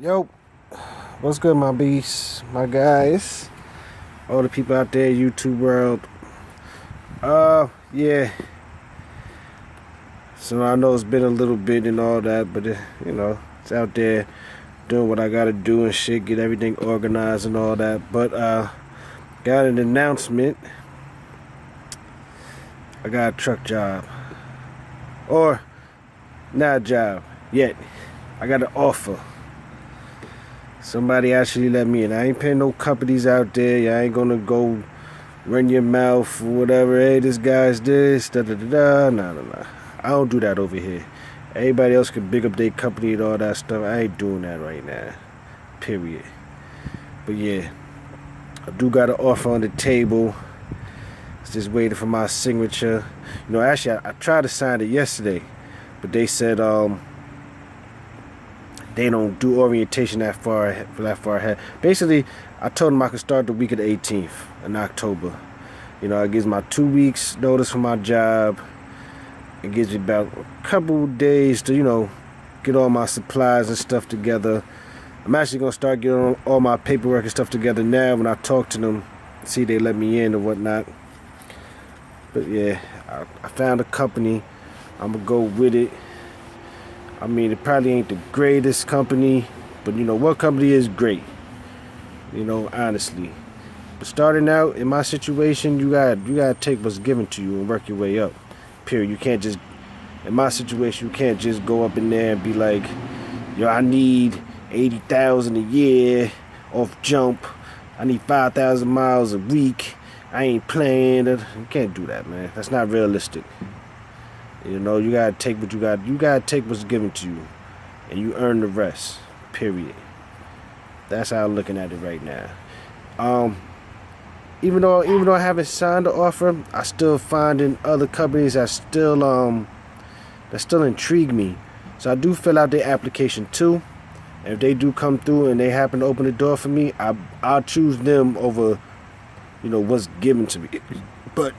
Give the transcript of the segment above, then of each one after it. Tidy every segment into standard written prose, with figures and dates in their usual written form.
Yo, what's good, my beasts, my guys, all the people out there, YouTube world. Yeah. So I know it's been a little bit and all that, but it's out there doing what I gotta do and shit, get everything organized and all that. But got an announcement. I got a truck job, or not a job yet. I got an offer. Somebody actually let me in. I ain't paying no companies out there. Y'all ain't gonna go run your mouth or whatever. Hey, this guy's this, da da da da. Nah. I don't do that over here. Everybody else can big up their company and all that stuff. I ain't doing that right now. Period. But yeah, I do got an offer on the table. It's just waiting for my signature. Actually, I tried to sign it yesterday, but they said they don't do orientation that far ahead. Basically, I told them I could start the week of the 18th in October. It gives my 2 weeks notice for my job. It gives me about a couple days to, get all my supplies and stuff together. I'm actually going to start getting all my paperwork and stuff together now when I talk to them, see if they let me in or whatnot. But yeah, I found a company. I'm going to go with it. I mean, it probably ain't the greatest company, but what company is great? Honestly. But starting out in my situation, you gotta take what's given to you and work your way up. Period. You can't just, in my situation, you can't just go up in there and be like, yo, I need 80,000 a year off jump. I need 5,000 miles a week. I ain't playing. You can't do that, man. That's not realistic. You gotta take what you got. You gotta take what's given to you, and you earn the rest. Period. That's how I'm looking at it right now. Even though I haven't signed the offer, I still finding other companies that still intrigue me. So I do fill out their application too. And if they do come through and they happen to open the door for me, I'll choose them over, what's given to me. But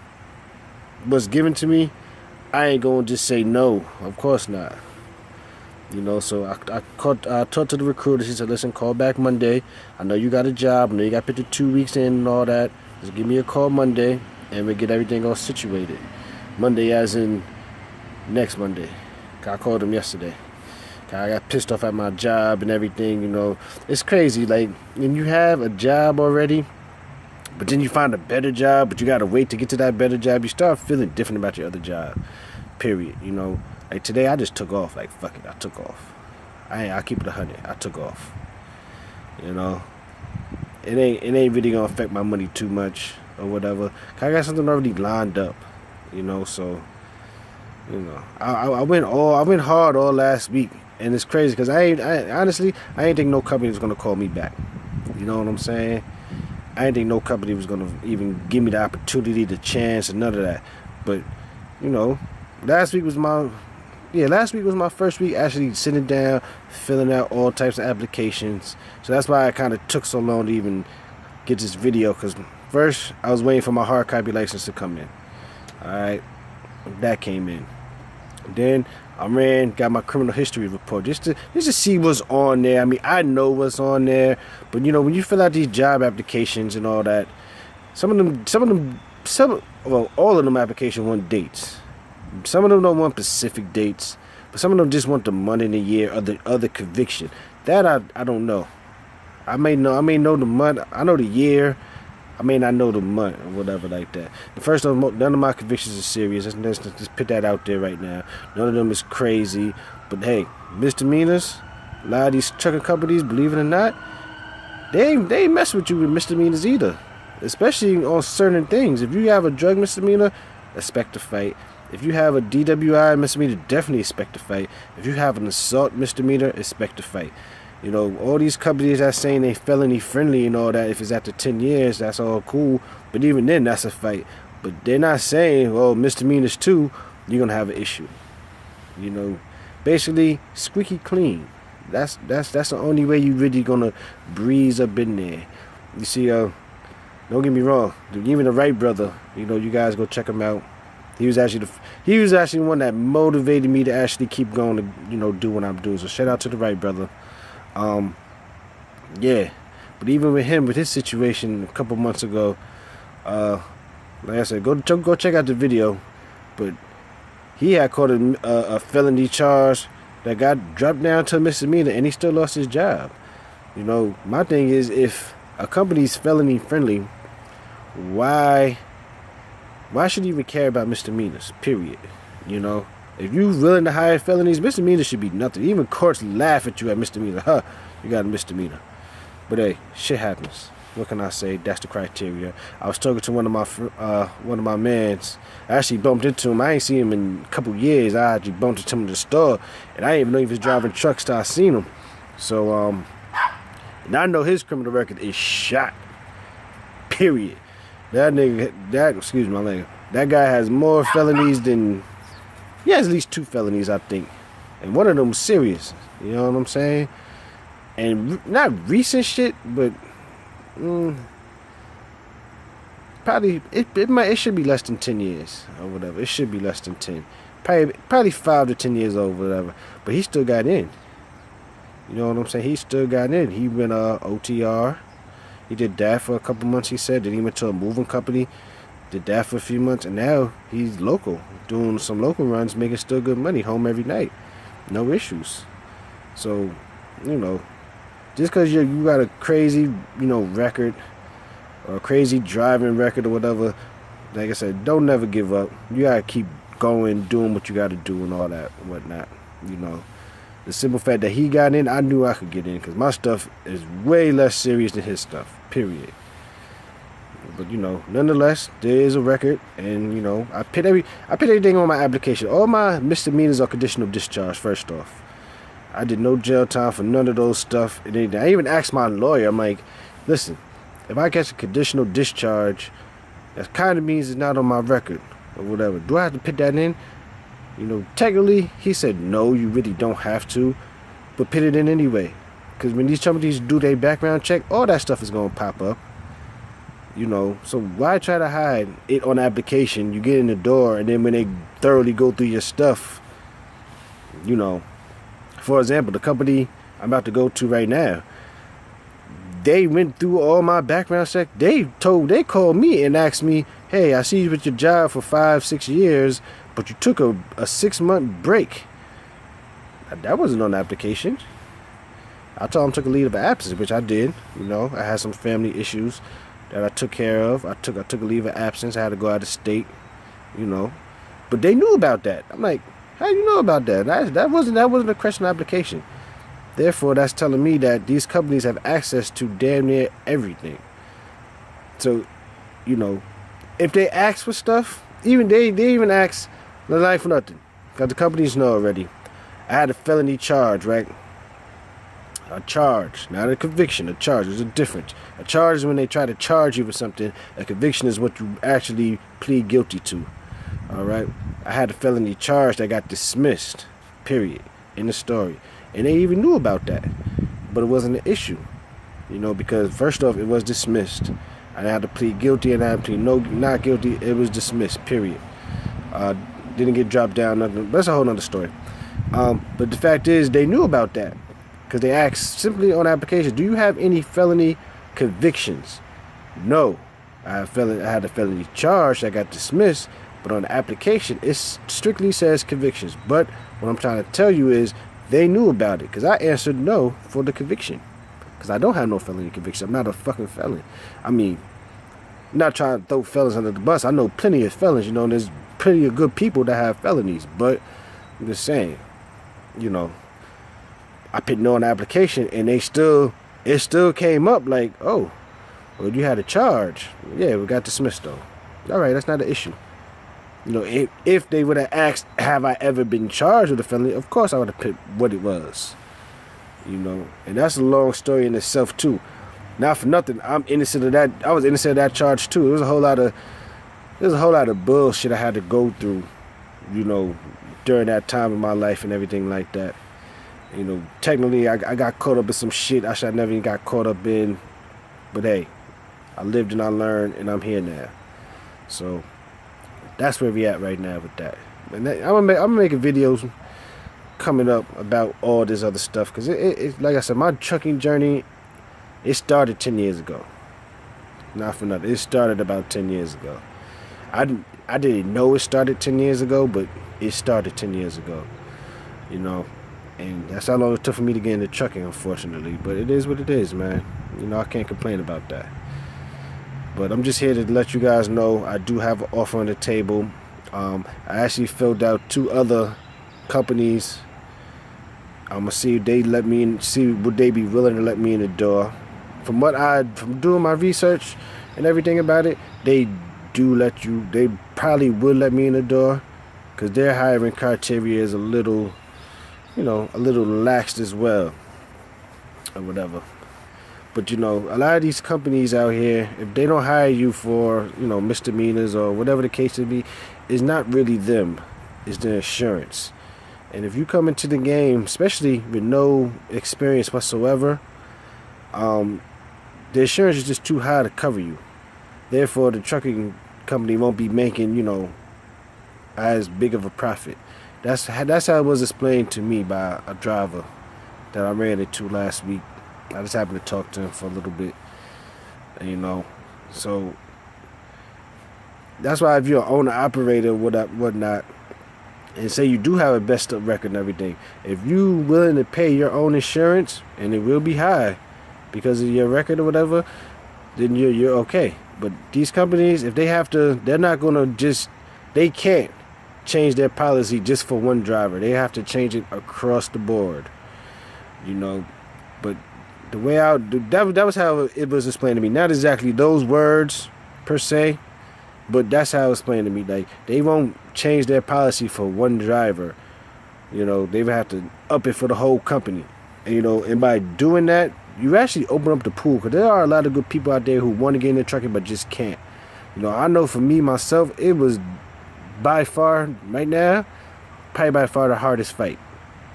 what's given to me, I ain't gonna just say no. Of course not. So I talked to the recruiter. She said, listen, call back Monday. I know you got a job. I know you got to put the 2 weeks in and all that. Just give me a call Monday and we'll get everything all situated. Monday as in next Monday. I called him yesterday. I got pissed off at my job and everything, It's crazy. Like, when you have a job already, but then you find a better job, but you gotta wait to get to that better job, you start feeling different about your other job. Period. Like today I just took off. Like, fuck it, I took off. I keep it 100. I took off. It ain't really gonna affect my money too much or whatever. I got something already lined up. So I went hard all last week, and it's crazy because honestly I ain't think no company was gonna call me back. You know what I'm saying? I didn't think no company was gonna even give me the opportunity, the chance, and none of that. But last week was my first week actually sitting down, filling out all types of applications. So that's why I kind of took so long to even get this video. Cause first I was waiting for my hard copy license to come in. All right, that came in. Then I got my criminal history report just to see what's on there. I mean, I know what's on there, but when you fill out these job applications and all that, all of them applications want dates. Some of them don't want specific dates, but some of them just want the month and the year or the other conviction. That I don't know. I may know the month. I know the year. I may not know the month or whatever like that. The first of them, none of my convictions are serious. Let's just put that out there right now. None of them is crazy. But hey, misdemeanors, a lot of these trucking companies, believe it or not, they ain't mess with you with misdemeanors either. Especially on certain things. If you have a drug misdemeanor, expect to fight. If you have a DWI misdemeanor, definitely expect to fight. If you have an assault misdemeanor, expect to fight. All these companies that saying they felony friendly and all that, if it's after 10 years, that's all cool. But even then, that's a fight. But they're not saying, well, misdemeanors too, you're going to have an issue. Basically, squeaky clean. That's the only way you really going to breeze up in there. You see, don't get me wrong. Even the Wright brother, you guys go check him out. He was actually the one that motivated me to actually keep going to do what I'm doing. So shout out to the Wright brother. Yeah, but even with him, with his situation a couple months ago, like I said, go check out the video. But he had caught a felony charge that got dropped down to a misdemeanor, and he still lost his job. You know, my thing is, if a company's felony friendly, why should you even care about misdemeanors? Period. You know, if you're willing to hire felonies, misdemeanors should be nothing. Even courts laugh at you at misdemeanor. Huh, you got a misdemeanor. But hey, shit happens. What can I say? That's the criteria. I was talking to one of my mans. I actually bumped into him. I ain't seen him in a couple years. I actually bumped into him in the store, and I didn't even know he was driving trucks till I seen him. So and I know his criminal record is shot. Period. Excuse my language. That guy has more felonies than. He has at least 2 felonies, I think, and one of them was serious. You know what I'm saying? And not recent shit, but. Probably it should be less than 10 years or whatever. It should be less than 10. Probably 5 to 10 years old, whatever. But he still got in. You know what I'm saying? He still got in. He went OTR. He did that for a couple months, he said. Then he went to a moving company. Did that for a few months, and now he's local, doing some local runs, making still good money, home every night. No issues. So, you know, just because you got a crazy, record, or a crazy driving record or whatever, like I said, don't never give up. You gotta keep going, doing what you gotta do and all that and whatnot. You know, the simple fact that he got in, I knew I could get in, because my stuff is way less serious than his stuff, period. But, nonetheless, there is a record, and, I put everything on my application. All my misdemeanors are conditional discharge, first off. I did no jail time for none of those stuff. And I even asked my lawyer, I'm like, listen, if I catch a conditional discharge, that kind of means it's not on my record or whatever. Do I have to put that in? Technically, he said, no, you really don't have to, but put it in anyway. Because when these companies do their background check, all that stuff is going to pop up. So why try to hide it on the application? You get in the door, and then when they thoroughly go through your stuff, for example, the company I'm about to go to right now, they went through all my background check. They called me and asked me, hey, I see you with your job for 5-6 years, but you took a 6-month break. That wasn't on the application. I told them I took a leave of absence, which I did. I had some family issues that I took care of. I took a leave of absence. I had to go out of state, But they knew about that. I'm like, how do you know about that? That wasn't a question application. Therefore, that's telling me that these companies have access to damn near everything. So, if they ask for stuff, even they even ask, not for nothing, because the companies know already. I had a felony charge, right? A charge, not a conviction. A charge. There's a difference. A charge is when they try to charge you for something. A conviction is what you actually plead guilty to. All right. I had a felony charge that got dismissed. Period. In the story, and they even knew about that, but it wasn't an issue. Because first off, it was dismissed. I had to plead guilty, and I had to plead not guilty. It was dismissed. Period. Didn't get dropped down. Nothing. That's a whole nother story. But the fact is, they knew about that. Because they asked simply on application, do you have any felony convictions? No. I had a felony charge that got dismissed, but on the application, it strictly says convictions. But what I'm trying to tell you is, they knew about it, because I answered no for the conviction. Because I don't have no felony conviction. I'm not a fucking felon. I mean, I'm not trying to throw felons under the bus. I know plenty of felons, and there's plenty of good people that have felonies. But I'm just saying, I put no on the application, and it still came up like, oh, well, you had a charge. Yeah, we got dismissed though. All right, that's not an issue. If they would have asked, have I ever been charged with a felony? Of course I would have put what it was. And that's a long story in itself too. Not for nothing, I'm innocent of that. I was innocent of that charge too. There was a whole lot of bullshit I had to go through, during that time of my life and everything like that. Technically, I got caught up in some shit I should have never even got caught up in. But hey, I lived and I learned, and I'm here now. So that's where we at right now with that. And I'm gonna make a videos coming up about all this other stuff, because it like I said, my trucking journey It started 10 years ago. Not for nothing. It started about 10 years ago. I didn't know it started 10 years ago, but it started 10 years ago. You know, and that's how long it took for me to get into trucking, unfortunately. But it is what it is, man. You know, I can't complain about that. But I'm just here to let you guys know I do have an offer on the table. I actually filled out 2 other companies. I'm gonna see if they let me in, see would they be willing to let me in the door. From doing my research and everything about it, they probably will let me in the door, because their hiring criteria is a little, a little relaxed as well, or whatever. But a lot of these companies out here, if they don't hire you for, misdemeanors or whatever the case may be, it's not really them, it's the insurance. And if you come into the game, especially with no experience whatsoever, the insurance is just too high to cover you. Therefore, the trucking company won't be making, as big of a profit. That's how it was explained to me by a driver that I ran into last week. I just happened to talk to him for a little bit, so that's why if you're an owner operator, whatnot, and say you do have a best up record and everything, if you willing to pay your own insurance, and it will be high because of your record or whatever, then you're okay. But these companies, if they have to, they're not gonna they can't change their policy just for one driver. They have to change it across the board, But the way that was how it was explained to me. Not exactly those words per se, but that's how it was explained to me. Like, they won't change their policy for one driver. They would have to up it for the whole company. And by doing that, you actually open up the pool, because there are a lot of good people out there who want to get into trucking but just can't. I know for me, myself, it was by far, right now, probably by far the hardest fight.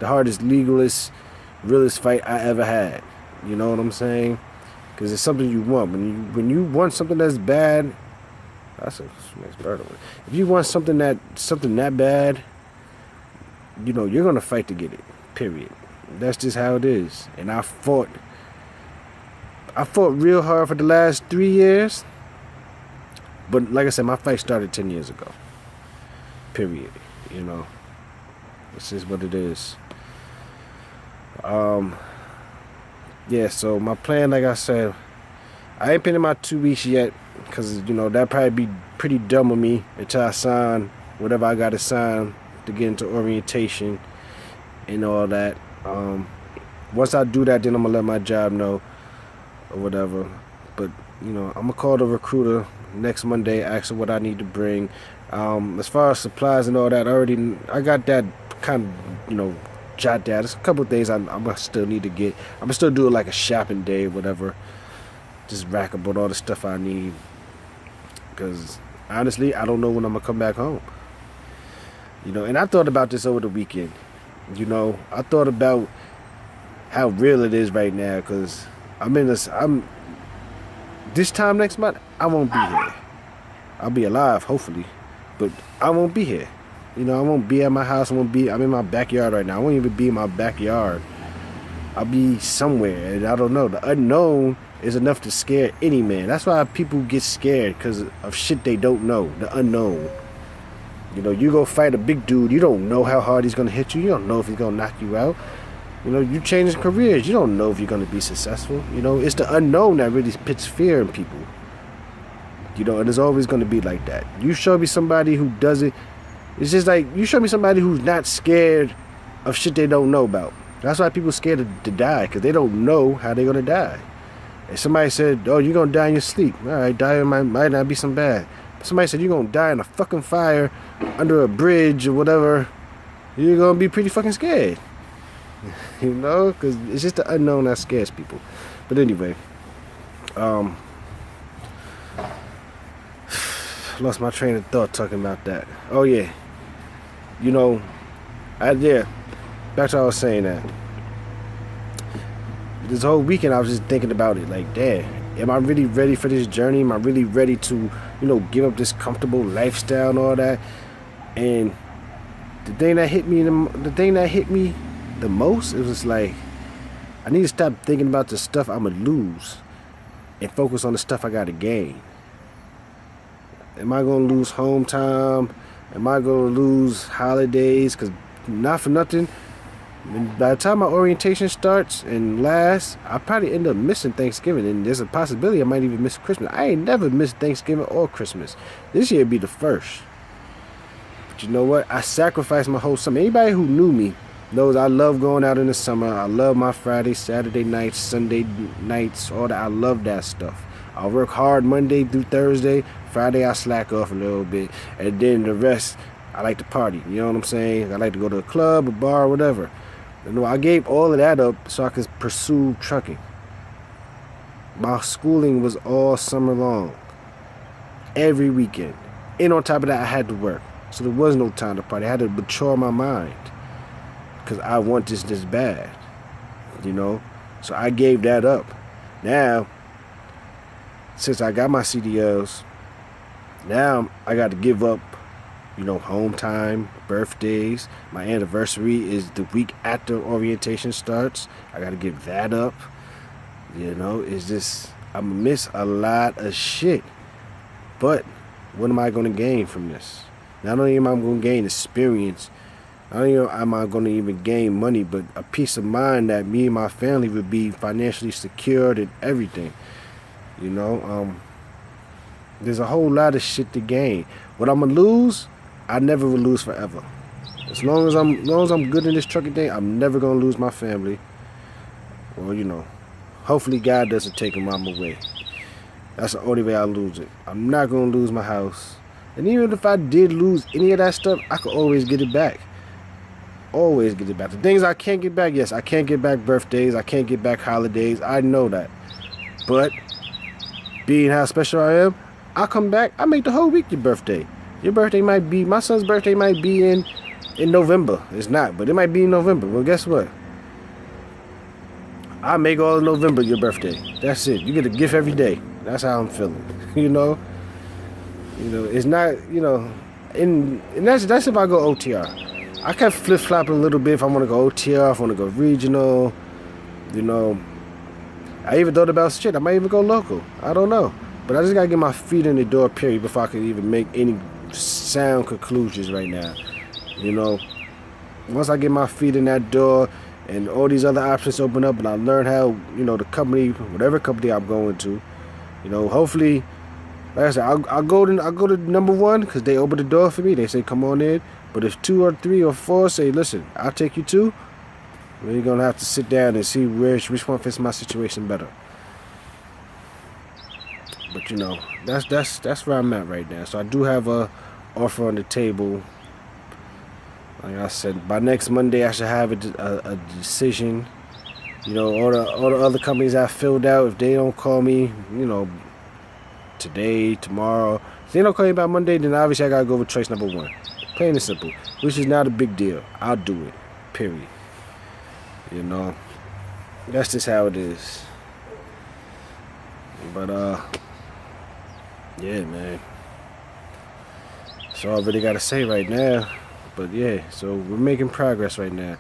The hardest, legalist, realest fight I ever had. You know what I'm saying? Because it's something you want. When you want something that's bad, that's a nice bird one. If you want something that bad, you're gonna fight to get it. Period. That's just how it is. And I fought real hard for the last 3 years. But like I said, my fight started 10 years ago. Period. This is what it is. Yeah, so my plan, like I said, I ain't been in my 2 weeks yet, because, that'd probably be pretty dumb of me until I sign whatever I got to sign to get into orientation and all that. Once I do that, then I'm going to let my job know or whatever. But, I'm going to call the recruiter next Monday, ask her what I need to bring. As far as supplies and all that, I got that kind of, jot down. There's a couple of things I'm gonna still need to get. I'm gonna still do it like a shopping day or whatever. Just rack up on all the stuff I need. Because honestly, I don't know when I'm gonna come back home. And I thought about this over the weekend. I thought about how real it is right now, because this time next month, I won't be here. I'll be alive, hopefully, but I won't be here. I won't be at my house. I'm in my backyard right now. I won't even be in my backyard. I'll be somewhere, and I don't know. The unknown is enough to scare any man. That's why people get scared, because of shit they don't know. The unknown. You go fight a big dude. You don't know how hard he's going to hit you. You don't know if he's going to knock you out. You changing careers. You don't know if you're going to be successful. It's the unknown that really puts fear in people. And it's always going to be like that. You show me somebody who does it. It's just like, you show me somebody who's not scared of shit they don't know about. That's why people are scared to die, because they don't know how they're going to die. If somebody said, oh, you're going to die in your sleep. All right, dying might not be so bad. But somebody said you're going to die in a fucking fire under a bridge or whatever, you're going to be pretty fucking scared. Because it's just the unknown that scares people. But anyway, lost my train of thought talking about that. Oh, yeah. Back to what I was saying that. This whole weekend I was just thinking about it, like, damn, am I really ready for this journey? Am I really ready to, give up this comfortable lifestyle and all that? And the thing that hit me the most, it was like, I need to stop thinking about the stuff I'm gonna lose and focus on the stuff I gotta gain. Am I gonna lose home time? Am I gonna lose holidays? Cause not for nothing, by the time my orientation starts and lasts, I probably end up missing Thanksgiving, and there's a possibility I might even miss Christmas. I ain't never missed Thanksgiving or Christmas. This year be the first. But you know what? I sacrificed my whole summer. Anybody who knew me knows I love going out in the summer. I love my Friday, Saturday nights, Sunday nights, all that. I love that stuff. I work hard Monday through Thursday. Friday I slack off a little bit, and then the rest I like to party. You know what I'm saying? I like to go to a club, a bar, whatever. You know, I gave all of that up so I could pursue trucking. My schooling was all summer long, every weekend, and on top of that I had to work, so there was no time to party. I had to mature my mind because I want this bad, you know. So I gave that up. Now, since I got my CDLs, now I got to give up, you know, home time, birthdays. My anniversary is the week after orientation starts. I got to give that up. You know, it's just, I'm going to miss a lot of shit. But what am I going to gain from this? Not only am I going to gain experience, not only am I going to even gain money, but a peace of mind that me and my family would be financially secured and everything. You know, there's a whole lot of shit to gain. What I'm going to lose, I never will lose forever. As long as I'm good in this trucking thing, I'm never gonna lose my family. Well, you know, hopefully God doesn't take them out my way. That's the only way I'll lose it. I'm not gonna lose my house. And even if I did lose any of that stuff, I could always get it back. Always get it back. The things I can't get back, yes, I can't get back birthdays, I can't get back holidays. I know that. But being how special I am, I come back, I make the whole week your birthday. Your birthday might be, my son's birthday might be in November. It's not, but it might be in November. Well, guess what? I make all of November your birthday. That's it. You get a gift every day. That's how I'm feeling. You know, it's not, you know, and that's if I go OTR. I can flip flop a little bit if I want to go OTR, if I want to go regional. You know, I even thought about shit. I might even go local. I don't know, but I just gotta get my feet in the door, period, before I can even make any sound conclusions right now. You know, once I get my feet in that door and all these other options open up and I learn how, you know, the company, whatever company I'm going to, you know, hopefully, like I said, I'll go to number one because they open the door for me. They say come on in. But if 2 or 3 or 4 say, listen, I'll take you to, we're gonna have to sit down and see which one fits my situation better. But you know, that's where I'm at right now. So I do have a offer on the table. Like I said, by next Monday I should have a decision. You know, all the other companies I filled out, if they don't call me, you know, today, tomorrow, if they don't call me by Monday, then obviously I gotta go with choice number 1. Plain and simple, which is not a big deal. I'll do it. Period. You know, that's just how it is. But yeah, man. That's all I really gotta say right now. But yeah, so we're making progress right now.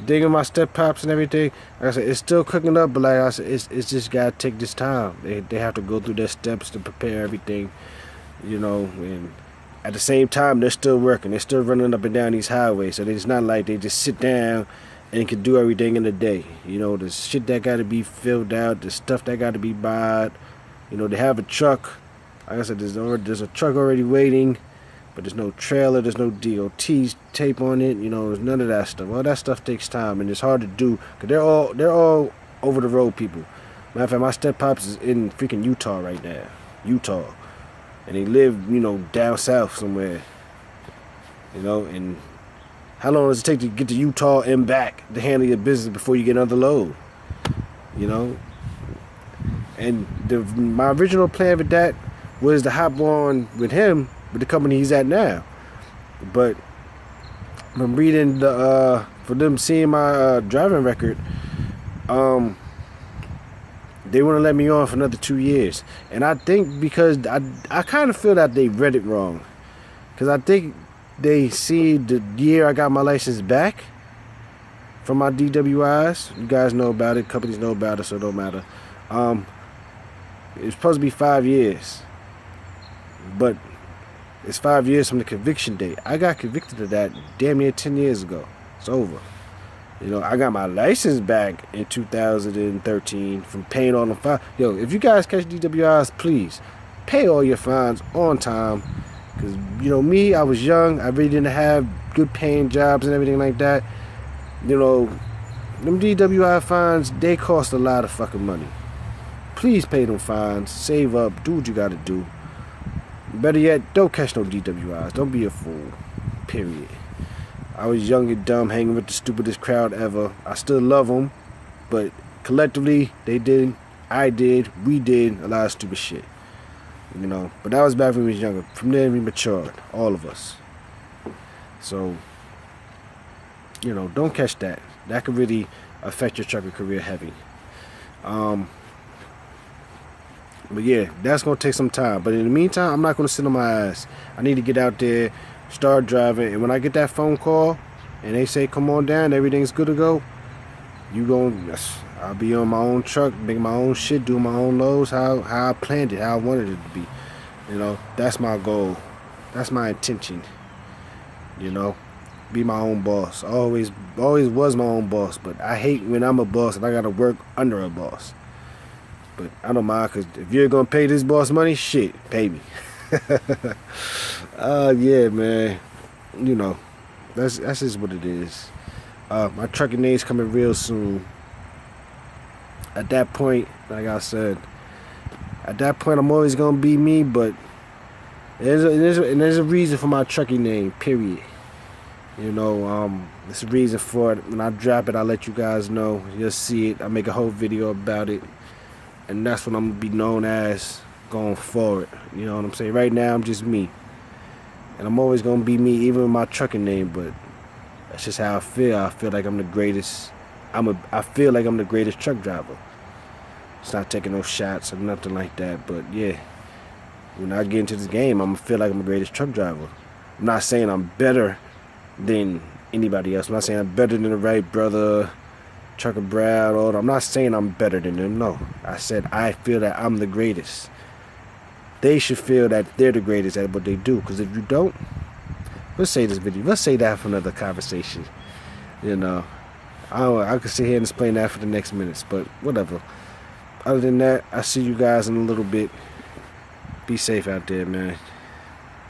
Digging my step pops and everything. Like I said, it's still cooking up, but like I said, it's just gotta take this time. They have to go through their steps to prepare everything, you know. And at the same time, they're still working. They're still running up and down these highways. So it's not like they just sit down and can do everything in a day. You know, the shit that gotta be filled out, the stuff that gotta be bought. You know, they have a truck. Like I said, there's a truck already waiting, but there's no trailer, there's no DOT tape on it. You know, there's none of that stuff. All that stuff takes time, and it's hard to do because they're all over the road people. Matter of fact, my step pops is in freaking Utah right now, and they live, you know, down south somewhere. You know, and how long does it take to get to Utah and back to handle your business before you get another load? You know, and my original plan with that was to hop on with him with the company he's at now, but from reading for them seeing my driving record, they want to let me on for another 2 years, and I think because I kind of feel that they read it wrong, because I think they see the year I got my license back from my DWIs. You guys know about it. Companies know about it, so it don't matter. It's supposed to be 5 years, but it's 5 years from the conviction date. I got convicted of that damn near 10 years ago. It's over. You know, I got my license back in 2013 from paying all the fines. Yo, if you guys catch DWIs, please pay all your fines on time. Because, you know, me, I was young. I really didn't have good paying jobs and everything like that. You know, them DWI fines, they cost a lot of fucking money. Please pay them fines. Save up. Do what you got to do. Better yet, don't catch no DWIs. Don't be a fool. Period. I was young and dumb, hanging with the stupidest crowd ever. I still love them, but collectively, they did, I did, we did a lot of stupid shit. You know, but that was back when we was younger. From then, we matured, all of us. So, you know, don't catch that. That could really affect your trucking career heavy. But yeah, that's going to take some time. But in the meantime, I'm not going to sit on my ass. I need to get out there, start driving, and when I get that phone call and they say come on down, everything's good to go, I'll be on my own truck, making my own shit, doing my own loads, how I planned it, how I wanted it to be. You know, that's my goal. That's my intention. You know, be my own boss. Always was my own boss, but I hate when I'm a boss and I gotta work under a boss. But I don't mind, because if you're gonna pay this boss money, shit, pay me. Yeah, man. You know, that's just what it is. My trucking name's coming real soon. At that point, like I said, at that point I'm always gonna be me, but there's a reason for my trucking name, period. You know, there's a reason for it. When I drop it, I'll let you guys know. You'll see it. I'll make a whole video about it. And that's what I'm gonna be known as going forward. You know what I'm saying? Right now I'm just me. And I'm always gonna be me, even with my trucking name, but that's just how I feel. I feel like I'm the greatest. I feel like I'm the greatest truck driver. It's not taking no shots or nothing like that, but yeah. When I get into this game, I'm gonna feel like I'm the greatest truck driver. I'm not saying I'm better than anybody else. I'm not saying I'm better than the Wright brother, Trucker Brown, or I'm not saying I'm better than them. No, I said I feel that I'm the greatest. They should feel that they're the greatest at what they do. Because if you don't, let's say this video. Let's say that for another conversation. You know, I could sit here and explain that for the next minutes, but whatever. Other than that, I'll see you guys in a little bit. Be safe out there, man.